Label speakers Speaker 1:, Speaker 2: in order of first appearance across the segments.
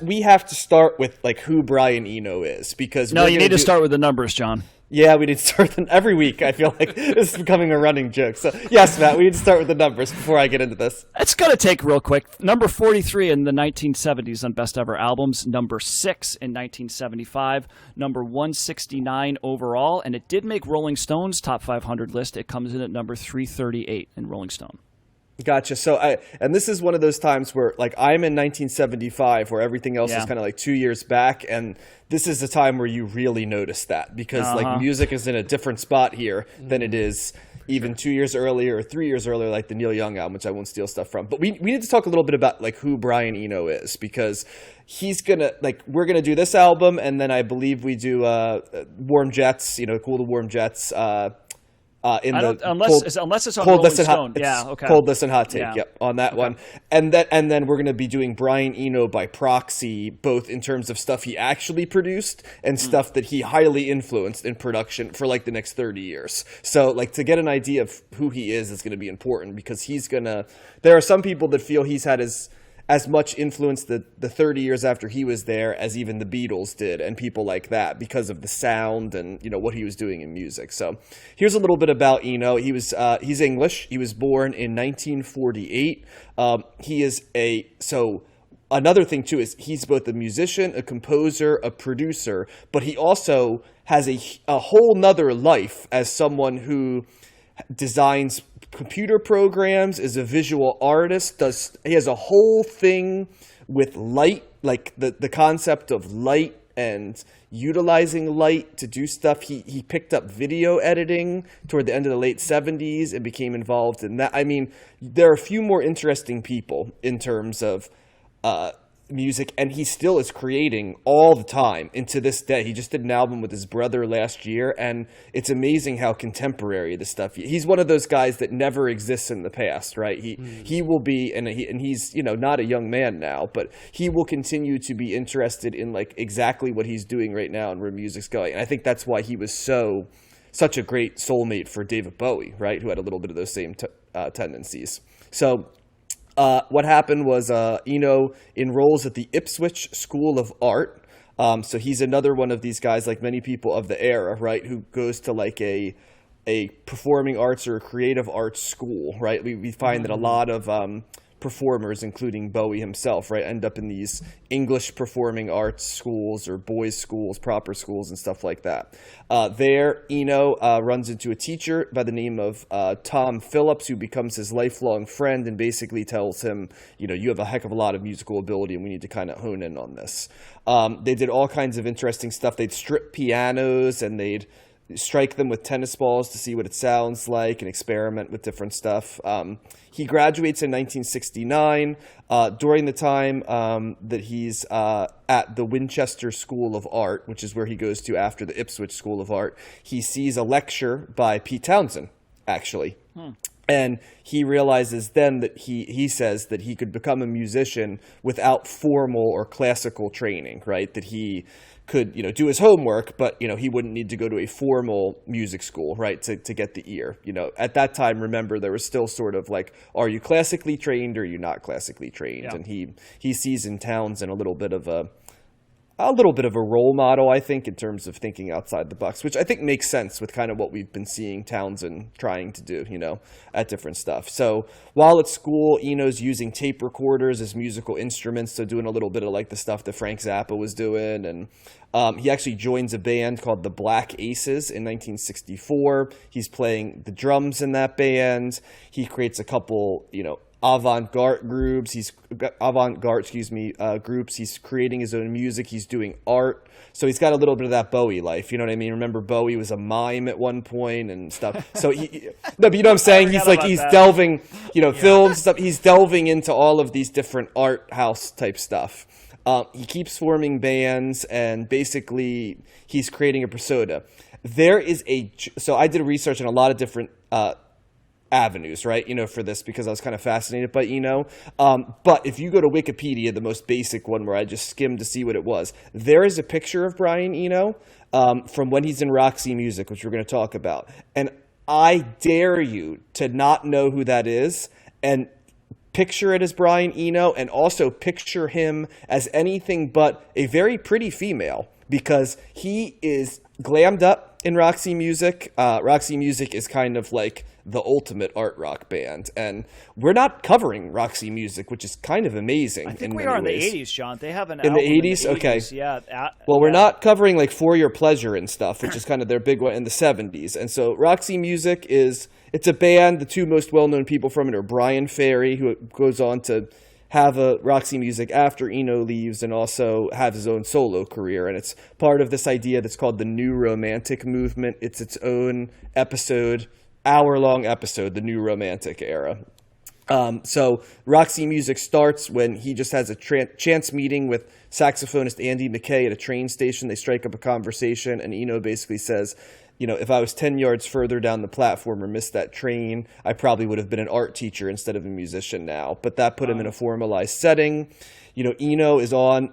Speaker 1: we have to start with like who Brian Eno is, because
Speaker 2: No, you need to start with the numbers, John.
Speaker 1: Yeah, we need to start them every week. I feel like this is becoming a running joke. So yes, Matt, we need to start with the numbers before I get into this.
Speaker 2: It's going to take real quick. Number 43 in the 1970s on Best Ever Albums. Number 6 in 1975. Number 169 overall. And it did make Rolling Stone's Top 500 list. It comes in at number 338 in Rolling Stone.
Speaker 1: Gotcha. So and this is one of those times where like I'm in 1975 where everything else is kind of like 2 years back. And this is the time where you really notice that, because like music is in a different spot here than it is even 2 years earlier or 3 years earlier, like the Neil Young album, which I won't steal stuff from. But we need to talk a little bit about like who Brian Eno is, because we're gonna do this album, and then I believe we do Warm Jets, Cool to Warm Jets,
Speaker 2: unless it's on Rolling Stone. Yeah, okay.
Speaker 1: Cold Listen Hot Take, yep, on that one. And then we're going to be doing Brian Eno by proxy, both in terms of stuff he actually produced and stuff that he highly influenced in production for like the next 30 years. So like to get an idea of who he is going to be important, because there are some people that feel he's had as much influence the 30 years after he was there as even the Beatles did, and people like that, because of the sound and what he was doing in music. So here's a little bit about Eno. He's English. He was born in 1948. Another thing too is he's both a musician, a composer, a producer, but he also has a whole nother life as someone who designs computer programs, is a visual artist. He has a whole thing with light, like the concept of light and utilizing light to do stuff. He picked up video editing toward the end of the late 70s and became involved in that. I mean, there are a few more interesting people in terms of music, and he still is creating all the time. And to this day, he just did an album with his brother last year, and it's amazing how contemporary the stuff. He's one of those guys that never exists in the past, right? He will be, and he's not a young man now, but he will continue to be interested in like exactly what he's doing right now and where music's going. And I think that's why he was such a great soulmate for David Bowie, right? Who had a little bit of those same tendencies. So what happened was Eno enrolls at the Ipswich School of Art. So he's another one of these guys, like many people of the era, right, who goes to like a performing arts or a creative arts school, right? We find that a lot of performers, including Bowie himself, right, end up in these English performing arts schools or boys' schools, proper schools, and stuff like that. There, Eno runs into a teacher by the name of Tom Phillips, who becomes his lifelong friend and basically tells him, you have a heck of a lot of musical ability and we need to kind of hone in on this. They did all kinds of interesting stuff. They'd strip pianos and they'd strike them with tennis balls to see what it sounds like and experiment with different stuff. He graduates in 1969. During the time that he's at the Winchester School of Art, which is where he goes to after the Ipswich School of Art, he sees a lecture by Pete Townsend, actually. And he realizes then that he says that he could become a musician without formal or classical training, right? That he could, do his homework, but, he wouldn't need to go to a formal music school, right, to get the ear. At that time, remember, there was still sort of like, are you classically trained or are you not classically trained? Yeah. And he sees in Townsend a little bit of a role model, I think, in terms of thinking outside the box, which I think makes sense with kind of what we've been seeing Townsend trying to do, at different stuff. So while at school, Eno's using tape recorders as musical instruments, so doing a little bit of like the stuff that Frank Zappa was doing. And he actually joins a band called the Black Aces in 1964. He's playing the drums in that band. He creates a couple, avant-garde groups. He's creating his own music. He's doing art. So he's got a little bit of that Bowie life. You know what I mean? Remember, Bowie was a mime at one point and stuff. So but you know what I'm saying? He's delving, films stuff. He's delving into all of these different art house type stuff. He keeps forming bands, and basically he's creating a persona. So I did research on a lot of different avenues, right, for this, because I was kind of fascinated by Eno. But if you go to Wikipedia, the most basic one where I just skimmed to see what it was, there is a picture of Brian Eno from when he's in Roxy Music, which we're going to talk about. And I dare you to not know who that is and picture it as Brian Eno, and also picture him as anything but a very pretty female, because he is glammed up in Roxy Music. Roxy Music is kind of like the ultimate art rock band, and we're not covering Roxy Music, which is kind of amazing.
Speaker 2: I think
Speaker 1: in
Speaker 2: we
Speaker 1: many
Speaker 2: are in
Speaker 1: ways.
Speaker 2: the 80s, John. They have an
Speaker 1: in
Speaker 2: album
Speaker 1: the 80s? Okay.
Speaker 2: Yeah.
Speaker 1: Well, we're not covering like For Your Pleasure and stuff, which is kind of their big one in the 70s. And so Roxy Music it's a band. The two most well-known people from it are Brian Ferry, who goes on to have a Roxy Music after Eno leaves, and also have his own solo career. And it's part of this idea that's called the New Romantic movement. It's its own episode, hour-long episode, the New Romantic era. So Roxy Music starts when he just has a chance meeting with saxophonist Andy McKay at a train station. They strike up a conversation, and Eno basically says, if I was 10 yards further down the platform or missed that train, I probably would have been an art teacher instead of a musician now. But that put him in a formalized setting. Eno is on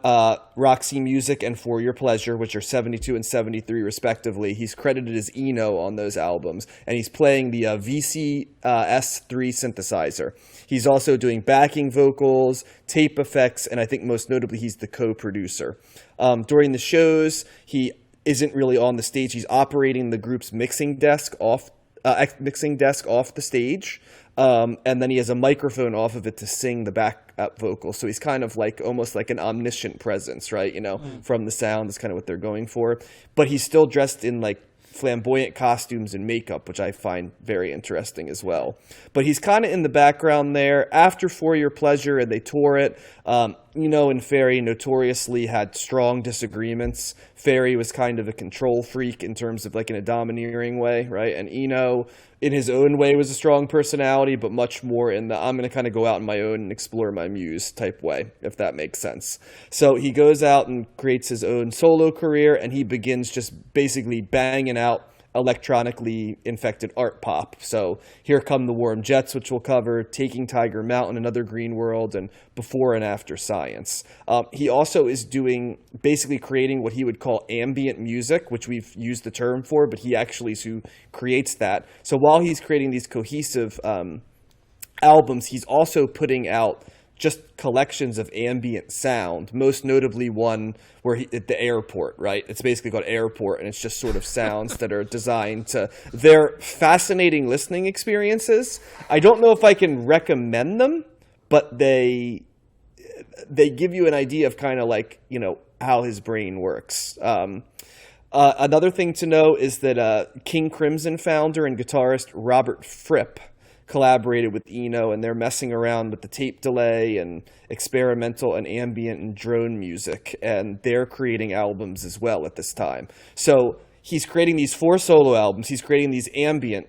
Speaker 1: Roxy Music and For Your Pleasure, which are 72 and 73 respectively. He's credited as Eno on those albums, and he's playing the VCS3 synthesizer. He's also doing backing vocals, tape effects, and I think most notably he's the co-producer. During the shows, he isn't really on the stage. He's operating the group's mixing desk off the stage. And then he has a microphone off of it to sing the backup vocals. So he's kind of like almost like an omniscient presence, right? From the sound is kind of what they're going for. But he's still dressed in like flamboyant costumes and makeup, which I find very interesting as well. But he's kind of in the background there. After For Your Pleasure, and they tour it, Eno and Ferry notoriously had strong disagreements. Ferry was kind of a control freak in terms of like in a domineering way, right? And Eno, in his own way, was a strong personality, but much more in the I'm going to kind of go out on my own and explore my muse type way, if that makes sense. So he goes out and creates his own solo career, and he begins just basically banging out electronically infected art pop. So Here Come the Warm Jets, which we'll cover, Taking Tiger Mountain, Another Green World, and Before and After Science. He also is basically creating what he would call ambient music, which we've used the term for, but he actually is who creates that. So while he's creating these cohesive albums, he's also putting out just collections of ambient sound, most notably one where at the airport, right? It's basically called Airport, and it's just sort of sounds that are designed to... They're fascinating listening experiences. I don't know if I can recommend them, but they give you an idea of kind of like, how his brain works. Another thing to know is that King Crimson founder and guitarist Robert Fripp collaborated with Eno, and they're messing around with the tape delay and experimental and ambient and drone music, and they're creating albums as well at this time. So he's creating these 4 solo albums. He's creating these ambient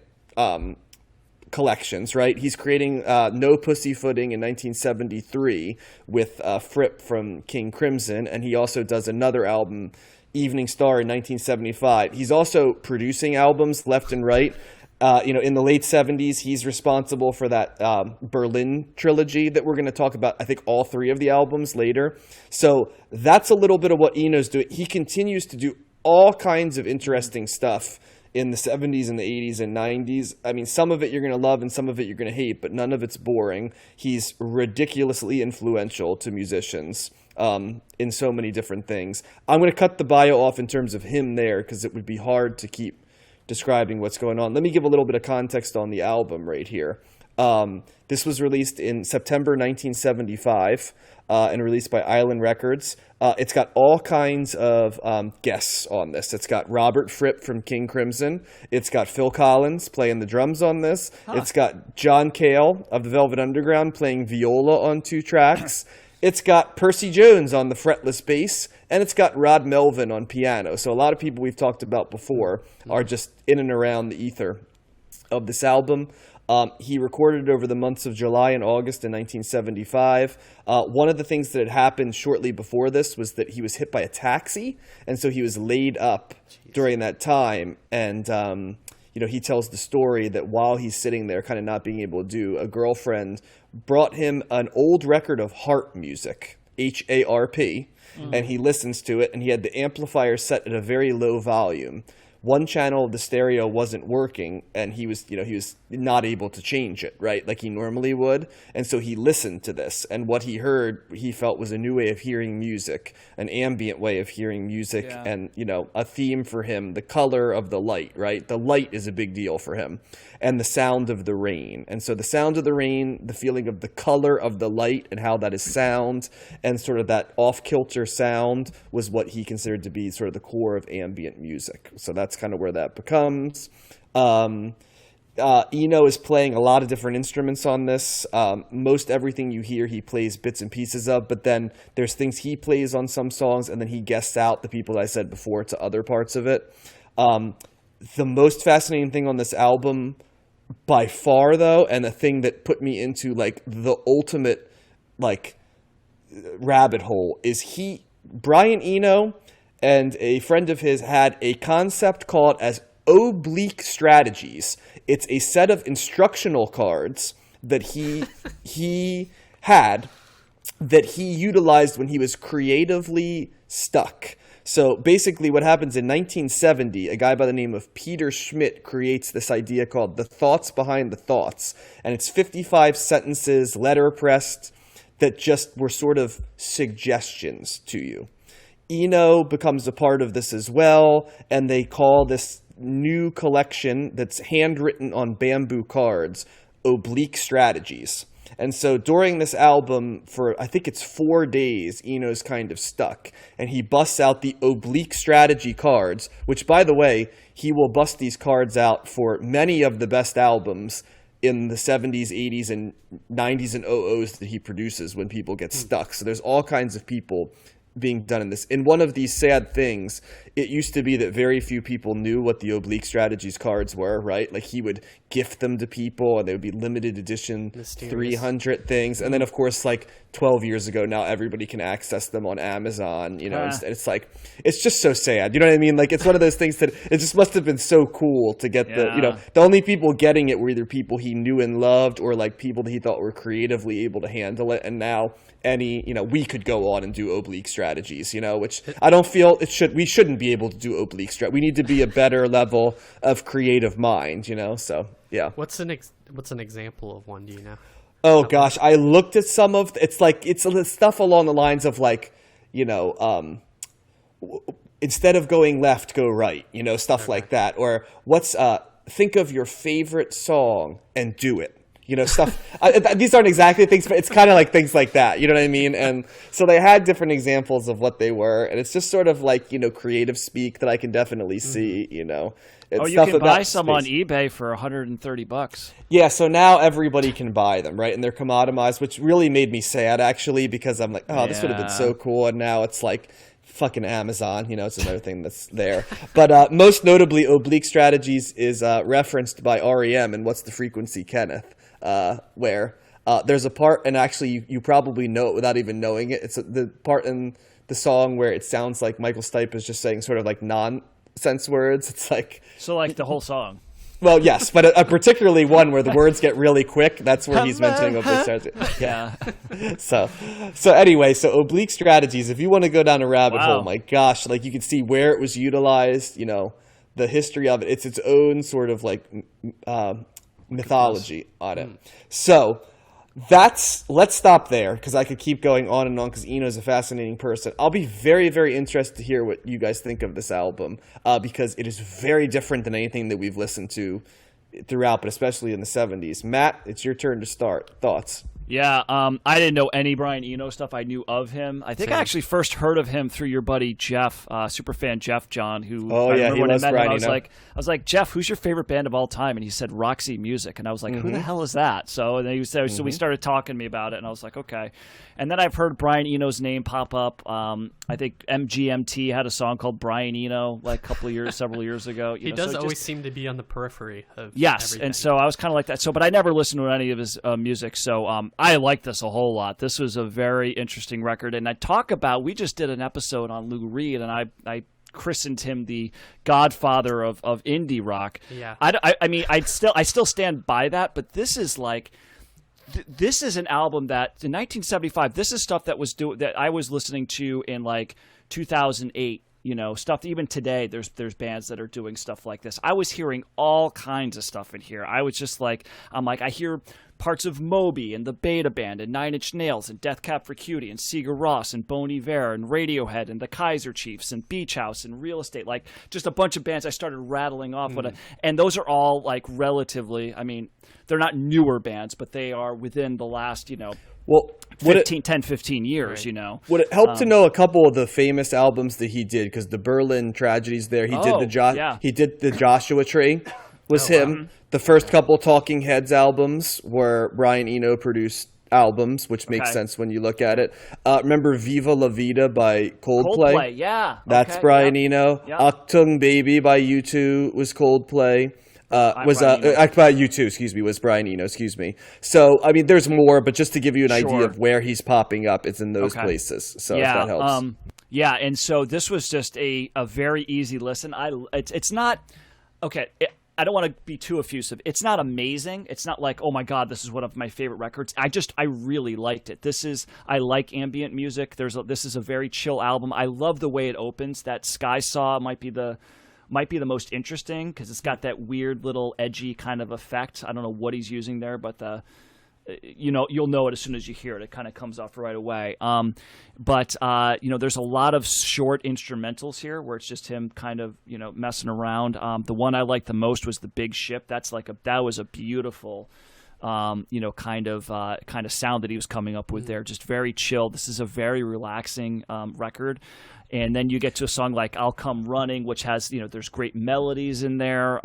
Speaker 1: collections, right? He's creating No Pussyfooting in 1973 with Fripp from King Crimson, and he also does another album, Evening Star, in 1975. He's also producing albums left and right. In the late 70s, he's responsible for that Berlin trilogy that we're going to talk about, I think, all 3 of the albums later. So that's a little bit of what Eno's doing. He continues to do all kinds of interesting stuff in the 70s and the 80s and 90s. I mean, some of it you're going to love and some of it you're going to hate, but none of it's boring. He's ridiculously influential to musicians in so many different things. I'm going to cut the bio off in terms of him there because it would be hard to keep describing what's going on. Let me give a little bit of context on the album right here. This was released in September 1975 and released by Island Records. It's got all kinds of guests on this. It's got Robert Fripp from King Crimson. It's got Phil Collins playing the drums on this. It's got John Cale of the Velvet Underground playing viola on 2 tracks. It's got Percy Jones on the fretless bass, and it's got Rod Melvin on piano. So a lot of people we've talked about before are just in and around the ether of this album. He recorded it over the months of July and August in 1975. One of the things that had happened shortly before this was that he was hit by a taxi, and so he was laid up during that time. And he tells the story that while he's sitting there kind of not being able to do, a girlfriend brought him an old record of harp music, HARP, and he listens to it, and he had the amplifier set at a very low volume. one channel of the stereo wasn't working, and he was not able to change it, right, like he normally would. And so he listened to this, and what he heard, he felt was a new way of hearing music, an ambient way of hearing music, and a theme for him, the color of the light, right? The light is a big deal for him, and the sound of the rain. And so the sound of the rain, the feeling of the color of the light and how that is sound, and sort of that off-kilter sound was what he considered to be sort of the core of ambient music. So that's kind of where that becomes. Eno is playing a lot of different instruments on this. Most everything you hear, he plays bits and pieces of, but then there's things he plays on some songs, and then he guests out the people that I said before to other parts of it. The most fascinating thing on this album, by far, though, and the thing that put me into like the ultimate like rabbit hole, is Brian Eno and a friend of his had a concept called as oblique strategies. It's a set of instructional cards that he had that he utilized when he was creatively stuck. So basically what happens in 1970, a guy by the name of Peter Schmidt creates this idea called the thoughts behind the thoughts. And it's 55 sentences, letterpressed, that just were sort of suggestions to you. Eno becomes a part of this as well, and they call this new collection that's handwritten on bamboo cards oblique strategies. And so during this album, for I think it's 4 days, Eno's kind of stuck. And he busts out the oblique strategy cards, which, by the way, he will bust these cards out for many of the best albums in the 70s, 80s, and 90s and 00s that he produces when people get stuck. So there's all kinds of people being done in this. In one of these sad things, it used to be that very few people knew what the oblique strategies cards were, right? Like he would gift them to people, and they would be limited edition, mysterious 300 things. And then, of course, like 12 years ago, now everybody can access them on Amazon, and it's like, it's just so sad. You know what I mean? Like, it's one of those things that it just must have been so cool to get the only people getting it were either people he knew and loved, or like people that he thought were creatively able to handle it. And now we could go on and do oblique strategies, which I don't feel we shouldn't be able to do oblique strat. We need to be a better level of creative mind, so yeah.
Speaker 3: What's an example of one, do you know?
Speaker 1: Oh gosh, I looked at some of it's stuff along the lines of like, instead of going left, go right, stuff like that. Or think of your favorite song and do it. Stuff. These aren't exactly things, but it's kind of like things like that. You know what I mean? And so they had different examples of what they were, and it's just sort of like creative speak that I can definitely see.
Speaker 2: It's you can buy some on eBay for $130.
Speaker 1: Yeah, so now everybody can buy them, right? And they're commoditized, which really made me sad actually, because I'm like, this would have been so cool, and now it's like fucking Amazon, it's another thing that's there. But most notably, oblique strategies is referenced by REM in What's the Frequency, Kenneth? Where there's a part, and actually you probably know it without even knowing it. It's the part in the song where it sounds like Michael Stipe is just saying sort of like nonsense words. It's like
Speaker 2: the whole song.
Speaker 1: Well, yes, but a particularly one where the words get really quick. That's where he's mentioning oblique strategies. Yeah. So anyway, so oblique strategies. If you want to go down a rabbit hole, my gosh, like you can see where it was utilized. The history of it. It's its own sort of like mythology on it. So let's stop there, because I could keep going on and on, because Eno's a fascinating person. I'll be very, very interested to hear what you guys think of this album, because it is very different than anything that we've listened to throughout, but especially in the 70s. Matt, it's your turn to start. Thoughts?
Speaker 2: Yeah, I didn't know any Brian Eno stuff. I knew of him. I think I actually first heard of him through your buddy Jeff, superfan Jeff John, who
Speaker 1: he loves Brian Eno.
Speaker 2: I was like, Jeff, who's your favorite band of all time? And he said Roxy Music, and I was like, who the hell is that? So then so we started talking to me about it, and I was like, okay. And then I've heard Brian Eno's name pop up. I think MGMT had a song called Brian Eno like several years ago.
Speaker 3: He does always seem to be on the periphery of
Speaker 2: everything. And so I was kind of like that. So, but I never listened to any of his music. So I like this a whole lot. This was a very interesting record. And we just did an episode on Lou Reed, and I christened him the godfather of indie rock.
Speaker 3: Yeah.
Speaker 2: I mean, I still stand by that, but this is like, this is an album that in 1975, this is stuff that I was listening to in like 2008, stuff. Even today, there's bands that are doing stuff like this. I was hearing all kinds of stuff in here. I was just like, I hear parts of Moby and the Beta Band and Nine Inch Nails and Death Cab for Cutie and Sigur Rós and Bon Iver and Radiohead and the Kaiser Chiefs and Beach House and Real Estate, like just a bunch of bands I started rattling off. And those are all like relatively, they're not newer bands, but they are within the last, 10, 15 years,
Speaker 3: Right.
Speaker 1: Would it help to know a couple of the famous albums that he did? Because the Berlin Tragedies there, he did the Joshua Tree was him.
Speaker 2: Wow.
Speaker 1: The first couple Talking Heads albums were Brian Eno produced albums, which makes sense when you look at it. Remember Viva La Vida by Coldplay?
Speaker 2: Coldplay, yeah.
Speaker 1: That's Brian Eno.
Speaker 2: Yep.
Speaker 1: Achtung Baby by U2 was Coldplay. By U2, was Brian Eno, So, there's more, but just to give you an idea of where he's popping up, it's in those places. So if that helps.
Speaker 2: And so this was just a very easy listen. It's not, I don't want to be too effusive. It's not amazing. It's not like, oh my God, this is one of my favorite records. I really liked it. I like ambient music. This is a very chill album. I love the way it opens. That Sky Saw might be the most interesting because it's got that weird little edgy kind of effect. I don't know what he's using there, but you'll know it as soon as you hear it. It kind of comes off right away. But there's a lot of short instrumentals here where it's just him kind of messing around. The one I liked the most was The Big Ship. That was a beautiful kind of sound that he was coming up with there. Just very chill. This is a very relaxing record. And then you get to a song like I'll Come Running, which has, there's great melodies in there.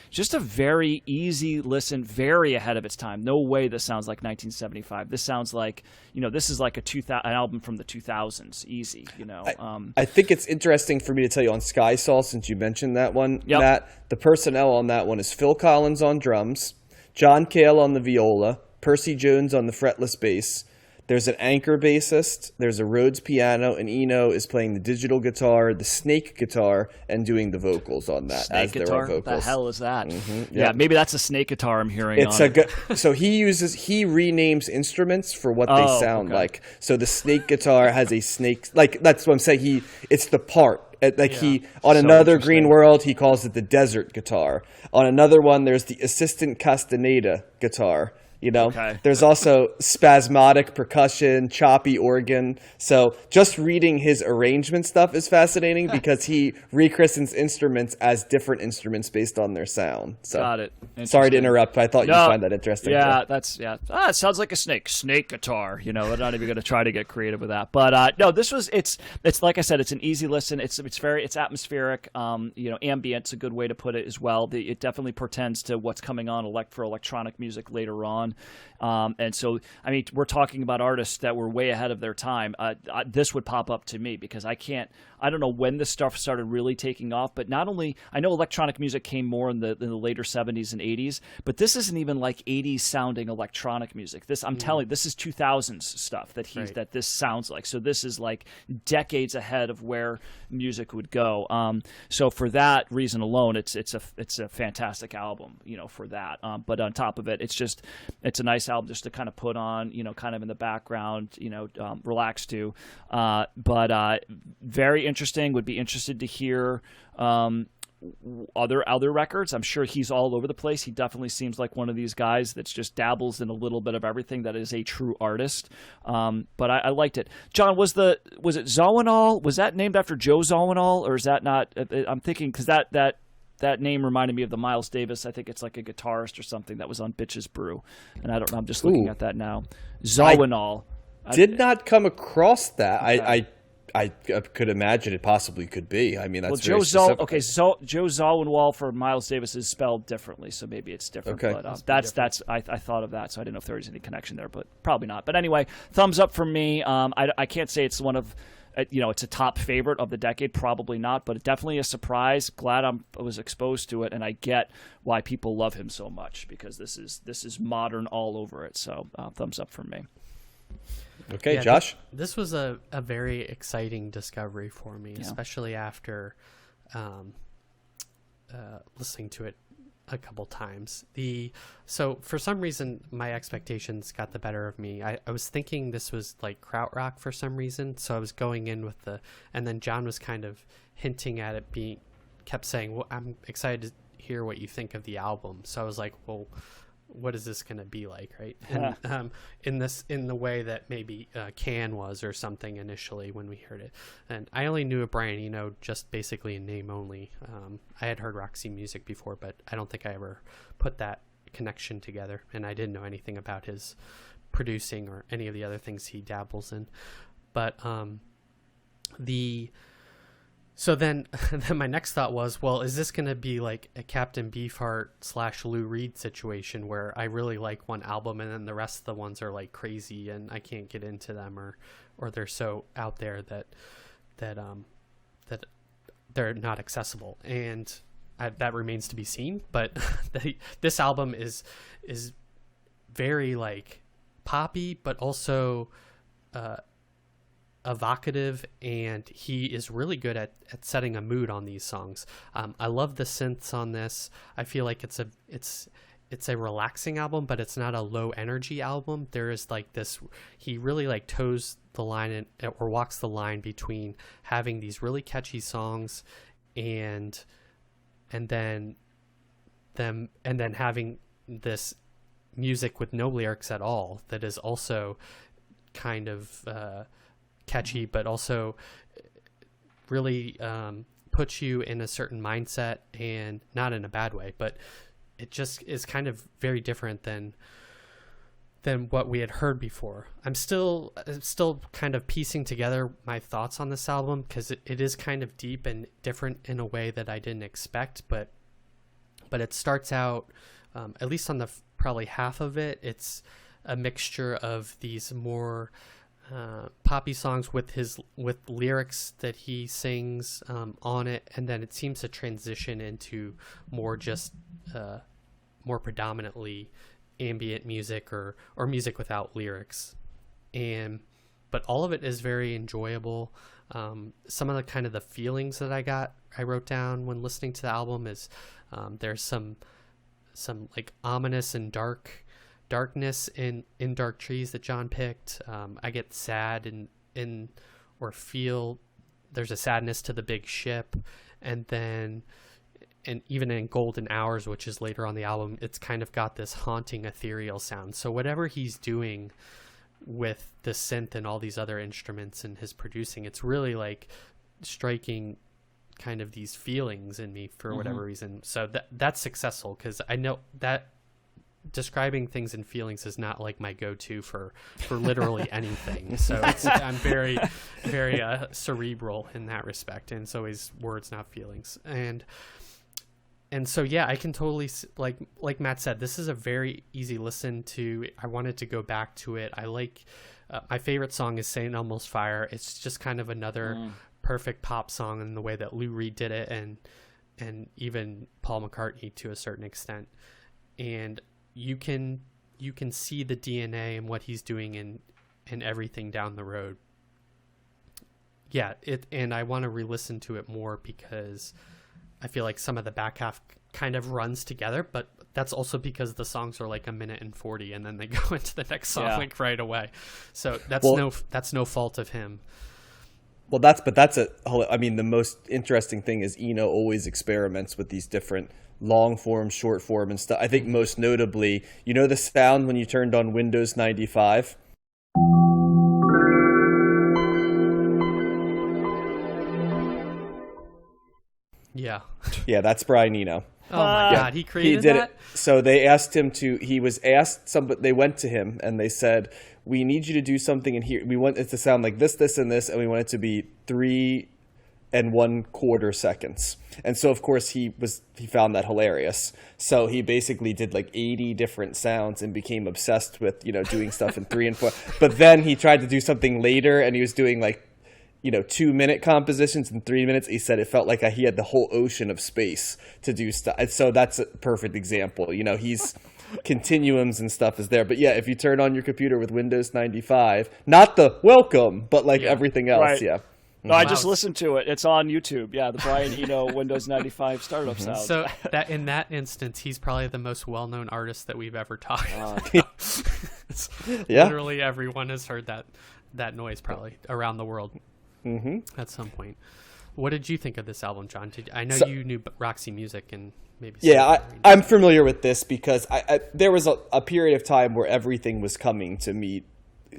Speaker 2: Just a very easy listen, very ahead of its time. No way this sounds like 1975. This sounds like, this is like an album from the 2000s. Easy,
Speaker 1: I think it's interesting for me to tell you on Sky Saw, since you mentioned that one, Matt, the personnel on that one is Phil Collins on drums, John Cale on the viola, Percy Jones on the fretless bass. There's an anchor bassist, there's a Rhodes piano, and Eno is playing the digital guitar, the snake guitar, and doing the vocals on that.
Speaker 2: Snake
Speaker 1: as
Speaker 2: guitar?
Speaker 1: there are vocals.
Speaker 2: The hell is that?
Speaker 1: Mm-hmm,
Speaker 2: yeah, maybe that's a snake guitar I'm hearing.
Speaker 1: So he renames instruments for what they sound like. So the snake guitar has a snake, that's what I'm saying. It's the part. On another Green World, he calls it the desert guitar. On another one, there's the assistant castaneda guitar. There's also spasmodic percussion, choppy organ. So just reading his arrangement stuff is fascinating because he rechristens instruments as different instruments based on their sound. So,
Speaker 2: got it.
Speaker 1: Sorry to interrupt, but I thought you'd find that interesting.
Speaker 2: Yeah, it sounds like a snake guitar. I'm not even going to try to get creative with that. But no, this was it's like I said, it's an easy listen. It's atmospheric. Ambient's a good way to put it as well. It definitely portends to what's coming on for electronic music later on. And so, we're talking about artists that were way ahead of their time. This would pop up to me because I don't know when this stuff started really taking off, but not only, I know electronic music came more in the later 70s and 80s, but this isn't even like 80s sounding electronic music. I'm telling you, this is 2000s stuff that this sounds like. So this is like decades ahead of where music would go. So for that reason alone, it's a fantastic album, for that. But on top of it, it's a nice album just to kind of put on, kind of in the background, relax to. But very interesting. Would be interested to hear other records. I'm sure he's all over the place. He definitely seems like one of these guys that's just dabbles in a little bit of everything, that is a true artist. But I liked it. John, was it Zawinul? Was that named after Joe Zawinul, or is that not? I'm thinking because that name reminded me of the Miles Davis. I think it's like a guitarist or something that was on Bitches Brew, and I don't know. I'm just looking at that now. Zawinul.
Speaker 1: Did not come across that. I could imagine it possibly could be. That's
Speaker 2: Joe
Speaker 1: very specific.
Speaker 2: Joe Zawinul for Miles Davis is spelled differently, so maybe it's different.
Speaker 1: Okay.
Speaker 2: But I thought of that, so I didn't know if there was any connection there, but probably not. But anyway, thumbs up from me. I can't say it's one of. It's a top favorite of the decade, probably not, but definitely a surprise. Glad I was exposed to it, and I get why people love him so much because this is modern all over it. So thumbs up from me.
Speaker 1: Okay, Josh?
Speaker 3: This was a very exciting discovery for me, especially after listening to it a couple times. So for some reason, my expectations got the better of me. I was thinking this was like krautrock for some reason, so I was going in with and then John was kind of hinting at it kept saying, well, I'm excited to hear what you think of the album. So I was like, well, what is this going to be like, right?
Speaker 2: Yeah.
Speaker 3: And in the way that maybe Can was or something initially when we heard it. And I only knew of Brian Eno just basically in name only. I had heard Roxy music before, but I don't think I ever put that connection together, and I didn't know anything about his producing or any of the other things he dabbles in. But so then my next thought was, well, is this going to be like a Captain Beefheart / Lou Reed situation where I really like one album and then the rest of the ones are like crazy and I can't get into them, or they're so out there that they're not accessible, and that remains to be seen. But this album is very like poppy, but also evocative, and he is really good at setting a mood on these songs. I love the synths on this. I feel like it's a relaxing album, but it's not a low energy album. There is like this, he really like toes the line or walks the line between having these really catchy songs and then having this music with no lyrics at all that is also kind of catchy, but also really puts you in a certain mindset, and not in a bad way, but it just is kind of very different than what we had heard before. I'm still kind of piecing together my thoughts on this album, because it is kind of deep and different in a way that I didn't expect, but it starts out, at least on the probably half of it, it's a mixture of these more poppy songs with lyrics that he sings on it, and then it seems to transition into more just more predominantly ambient music or music without lyrics, but all of it is very enjoyable. Some of the kind of the feelings that I wrote down when listening to the album is there's some like ominous and darkness in Dark Trees that John picked. I get sad or feel there's a sadness to the big ship, and even in Golden Hours, which is later on the album, it's kind of got this haunting ethereal sound. So whatever he's doing with the synth and all these other instruments and his producing, it's really like striking kind of these feelings in me for whatever reason. So that's successful, because I know that describing things and feelings is not like my go-to for literally anything. So I'm very, very cerebral in that respect, and it's always words, not feelings. And so, yeah, I can totally, like Matt said, this is a very easy listen to. I wanted to go back to it. I like, my favorite song is St. Elmo's Fire. It's just kind of another perfect pop song in the way that Lou Reed did it, and even Paul McCartney to a certain extent. And you can see the DNA and what he's doing in everything down the road. Yeah, and I want to re-listen to it more, because I feel like some of the back half kind of runs together, but that's also because the songs are like 1:40 and then they go into the next song like right away. So that's no fault of him.
Speaker 1: Well, I mean, the most interesting thing is Eno always experiments with these different long form, short form, and stuff. I think most notably, the sound when you turned on Windows 95. Yeah, that's Brian Eno.
Speaker 3: Oh my God, he created
Speaker 1: did
Speaker 3: that?
Speaker 1: It. So they asked him they went to him and they said, we need you to do something in here. We want it to sound like this, this, and this, and we want it to be 3 1/4 seconds. And so of course he found that hilarious. So he basically did like 80 different sounds and became obsessed with, doing stuff in 3 and 4. But then he tried to do something later, and he was doing like 2-minute compositions in 3 minutes. He said it felt like he had the whole ocean of space to do stuff. And so that's a perfect example. He's continuums and stuff is there. But yeah, if you turn on your computer with Windows 95, not the welcome, but like everything else.
Speaker 2: Right.
Speaker 1: Yeah.
Speaker 2: No, I just listened to it. It's on YouTube. Yeah, the Brian Eno Windows 95 startup sound.
Speaker 3: So that in that instance, he's probably the most well-known artist that we've ever talked about. Literally everyone has heard that noise probably around the world at some point. What did you think of this album, John? I know you knew Roxy Music and maybe.
Speaker 1: I'm familiar with this because there was a period of time where everything was coming to me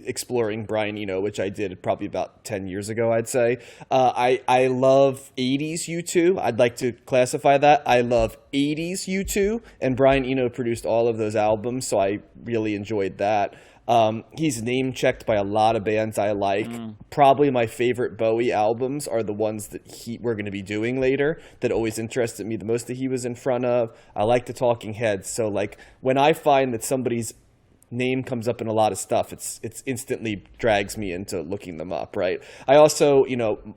Speaker 1: exploring Brian Eno, which I did probably about 10 years ago, I'd say. I love 80s U2. I'd like to classify that. I love 80s U2, and Brian Eno produced all of those albums, so I really enjoyed that. He's name-checked by a lot of bands I like. Probably my favorite Bowie albums are the ones that we're going to be doing later that always interested me the most that he was in front of. I like the Talking Heads, so like when I find that somebody's name comes up in a lot of stuff, it's instantly drags me into looking them up, right? I also,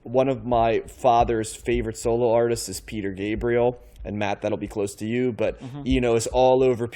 Speaker 1: one of my father's favorite solo artists is Peter Gabriel, and Matt, that'll be close to you, but Eno is all over.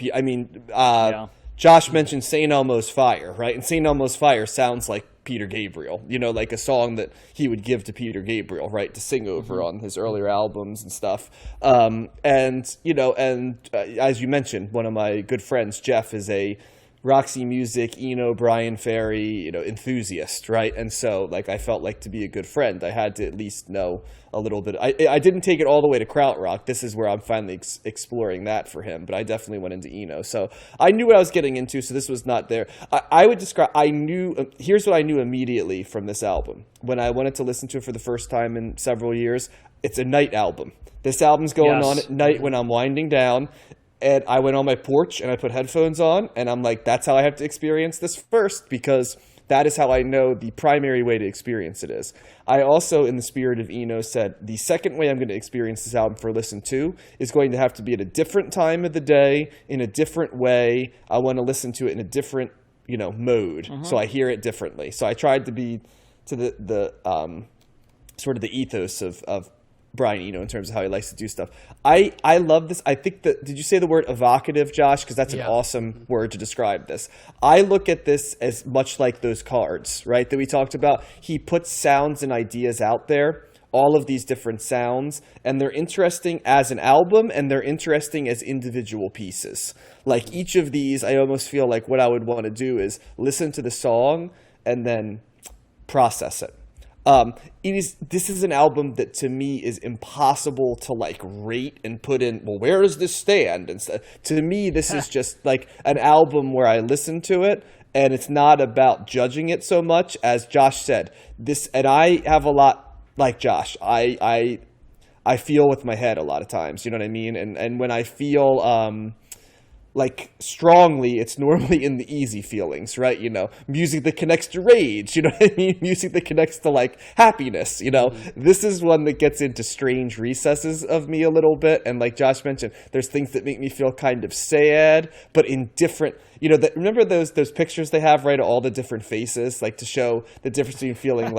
Speaker 1: Josh mentioned St. Elmo's Fire, right? And St. Elmo's Fire sounds like Peter Gabriel, like a song that he would give to Peter Gabriel, right, to sing over on his earlier albums and stuff. As you mentioned, one of my good friends, Jeff, is a Roxy Music, Eno, Brian Ferry, enthusiast, right? And so, I felt like to be a good friend, I had to at least know a little bit. I didn't take it all the way to krautrock. This is where I'm finally exploring that for him, but I definitely went into Eno. So I knew what I was getting into, so this was not there. Here's what I knew immediately from this album. When I wanted to listen to it for the first time in several years, it's a night album. This album's going on at night when I'm winding down. And I went on my porch and I put headphones on, and I'm like, that's how I have to experience this first, because that is how I know the primary way to experience it is. I also, in the spirit of Eno, said the second way I'm going to experience this album for listen to is going to have to be at a different time of the day, in a different way. I want to listen to it in a different, mode, so I hear it differently. So I tried to be to the sort of the ethos of Brian Eno in terms of how he likes to do stuff. I love this. I think that, did you say the word evocative, Josh? Because that's an awesome word to describe this. I look at this as much like those cards, right, that we talked about. He puts sounds and ideas out there, all of these different sounds, and they're interesting as an album, and they're interesting as individual pieces. Like each of these, I almost feel like what I would want to do is listen to the song and then process it. This is an album that to me is impossible to rate and put in, well, where does this stand? And to me, this is just like an album where I listen to it, and it's not about judging it so much as Josh said. And I have a lot like Josh. I feel with my head a lot of times, you know what I mean? And when I feel strongly, it's normally in the easy feelings, right? Music that connects to rage, you know what I mean? Music that connects to happiness, This is one that gets into strange recesses of me a little bit. And like Josh mentioned, there's things that make me feel kind of sad, but in different, remember those pictures they have, right? All the different faces, to show the difference between feeling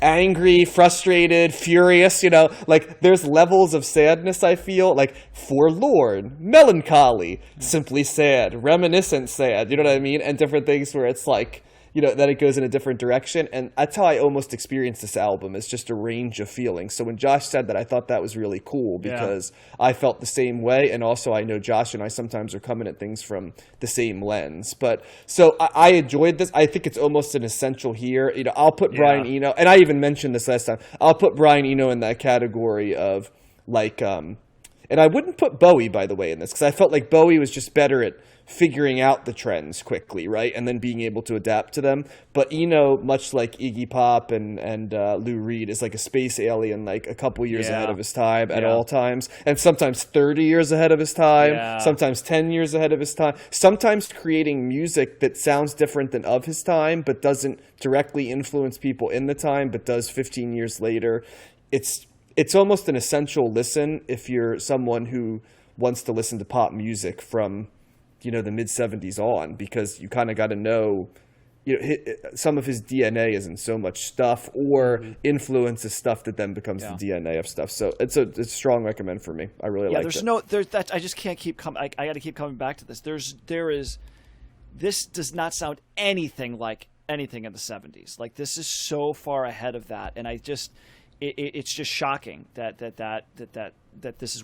Speaker 1: angry, frustrated, furious, there's levels of sadness I feel, forlorn, melancholy, simply sad, reminiscent sad, you know what I mean? And different things where it's that it goes in a different direction. And that's how I almost experienced this album. It's just a range of feelings. So when Josh said that, I thought that was really cool because I felt the same way. And also I know Josh and I sometimes are coming at things from the same lens. But so I enjoyed this. I think it's almost an essential here. I'll put Brian Eno, and I even mentioned this last time, I'll put Brian Eno in that category of and I wouldn't put Bowie, by the way, in this, because I felt like Bowie was just better at figuring out the trends quickly, right, and then being able to adapt to them. But Eno, much like Iggy Pop and Lou Reed, is like a space alien, a couple years ahead of his time at all times, and sometimes 30 years ahead of his time, sometimes 10 years ahead of his time, sometimes creating music that sounds different than of his time, but doesn't directly influence people in the time, but does 15 years later. It's almost an essential listen if you're someone who wants to listen to pop music from, the mid-'70s on, because you kind of got to know, some of his DNA isn't so much stuff or influences stuff that then becomes the DNA of stuff. So it's a strong recommend for me. I really like it.
Speaker 2: I just can't keep coming. I got to keep coming back to this. This does not sound anything like anything in the 70s. Like, this is so far ahead of that, and it's just shocking that this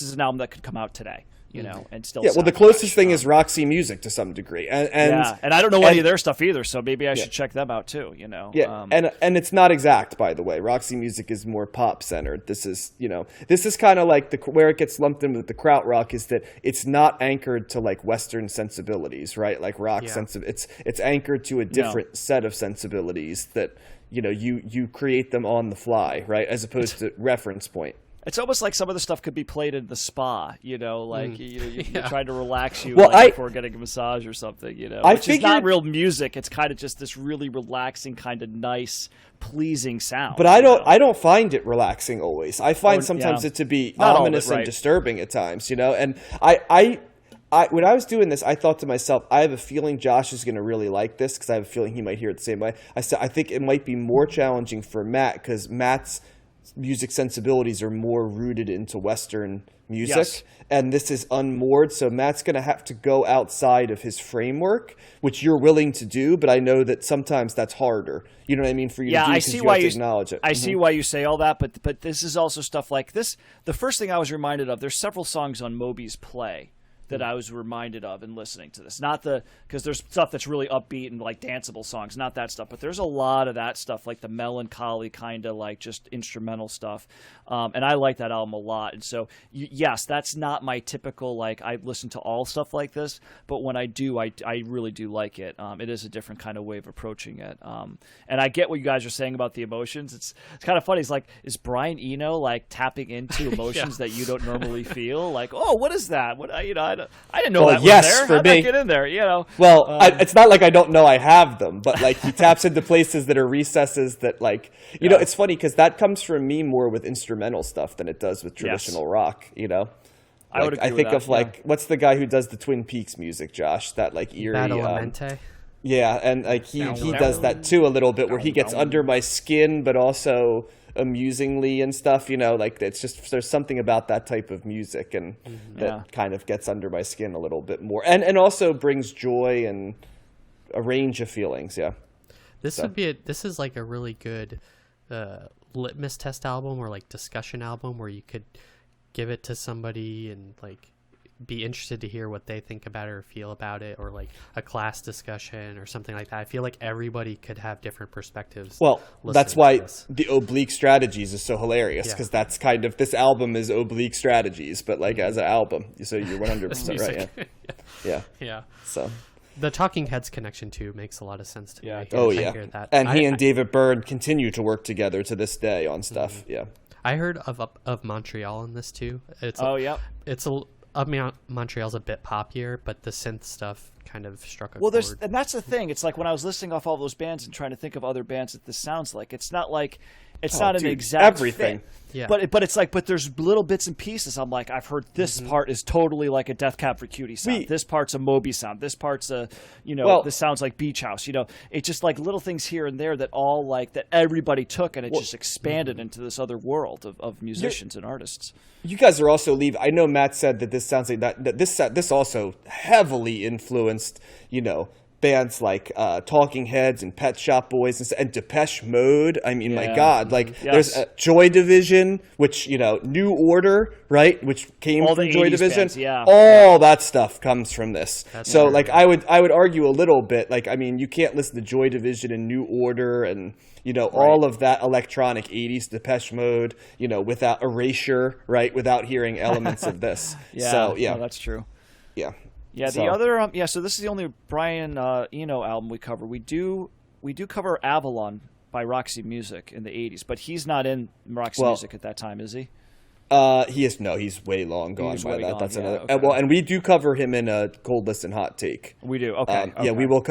Speaker 2: is an album that could come out today, you know, and still.
Speaker 1: Yeah, well, the closest thing is Roxy Music to some degree, and
Speaker 2: I don't know any of their stuff either, so maybe I should check them out too, you know.
Speaker 1: Yeah, and it's not exact, by the way. Roxy Music is more pop centered. This is kind of like where it gets lumped in with the krautrock is that it's not anchored to like Western sensibilities, right? Like rock it's anchored to a different set of sensibilities that you create them on the fly, right? As opposed to reference point.
Speaker 2: It's almost like some of the stuff could be played in the spa, like you're trying to relax you before getting a massage or something, which is not real music. It's kind of just this really relaxing, kind of nice, pleasing sound.
Speaker 1: But I don't find it relaxing always. I find sometimes it to be ominous and disturbing at times, And I when I was doing this, I thought to myself, I have a feeling Josh is going to really like this because I have a feeling he might hear it the same way. I said, I think it might be more challenging for Matt because Matt's music sensibilities are more rooted into Western music, and this is unmoored. So Matt's going to have to go outside of his framework, which you're willing to do, but I know that sometimes that's harder. You know what I mean? For you to do, because you have to acknowledge it.
Speaker 2: I see why you say all that, but this is also stuff like this. The first thing I was reminded of, there's several songs on Moby's Play that I was reminded of in listening to this. Not because there's stuff that's really upbeat and like danceable songs, not that stuff, but there's a lot of that stuff, like the melancholy kind of like just instrumental stuff. And I like that album a lot. And so, yes, that's not my typical, like, I listen to all stuff like this, but when I do, I really do like it. It is a different kind of way of approaching it. And I get what you guys are saying about the emotions. It's kind of funny. It's like, is Brian Eno like tapping into emotions that you don't normally feel? Like, oh, what is that? What, I didn't know that was there.
Speaker 1: For
Speaker 2: How'd
Speaker 1: me.
Speaker 2: that get in there?
Speaker 1: Well, it's not like I don't know I have them, but like he taps into places that are recesses that like, it's funny because that comes from me more with instrumental stuff than it does with traditional rock,
Speaker 2: I would agree
Speaker 1: I think
Speaker 2: with
Speaker 1: of
Speaker 2: that,
Speaker 1: like, what's the guy who does the Twin Peaks music, Josh? That like eerie.
Speaker 3: Badalamenti.
Speaker 1: Yeah, and like he does that too a little bit where he gets under my skin, but also amusingly and stuff, like it's just, there's something about that type of music and that kind of gets under my skin a little bit more and also brings joy and a range of feelings.
Speaker 3: This is like a really good litmus test album or like discussion album where you could give it to somebody and like be interested to hear what they think about it or feel about it, or like a class discussion or something like that. I feel like everybody could have different perspectives.
Speaker 1: Well, that's why the oblique strategies is so hilarious, because that's kind of, this album is oblique strategies, but like as an album. So you're 100% right. Yeah. So
Speaker 3: the Talking Heads connection too makes a lot of sense to me. I hear that.
Speaker 1: And he and David Byrne continue to work together to this day on stuff.
Speaker 3: I heard of Montreal in this too. Montreal's a bit poppier, but the synth stuff kind of struck a chord.
Speaker 2: And that's the thing. It's like when I was listing off all those bands and trying to think of other bands that this sounds like, it's not like not an exact
Speaker 1: everything.
Speaker 2: Fit. Yeah. But it's like, but there's little bits and pieces. I'm like, I've heard this part is totally like a Death Cab for Cutie sound. This part's a Moby sound. This part's a, this sounds like Beach House. It's just like little things here and there that all like, that everybody took and it just expanded into this other world of musicians and artists.
Speaker 1: You guys are also I know Matt said that this sounds like that this also heavily influenced, bands like Talking Heads and Pet Shop Boys and Depeche Mode. I mean, my God, like there's Joy Division, which, New Order, right, which came
Speaker 2: all
Speaker 1: from Joy Division.
Speaker 2: Bands,
Speaker 1: all that stuff comes from this. So like I would argue a little bit, like, I mean, you can't listen to Joy Division and New Order and all of that electronic 80s Depeche Mode, without Erasure, right, without hearing elements of this. So
Speaker 2: no, that's true.
Speaker 1: Yeah,
Speaker 2: the other so this is the only Brian Eno album we cover. We do cover Avalon by Roxy Music in the 80s, but he's not in Roxy Music at that time, is he?
Speaker 1: He is he's way long gone by that. That's another. Okay. And we do cover him in a Cold Listen Hot Take.
Speaker 2: We do. Okay.
Speaker 1: Yeah, we will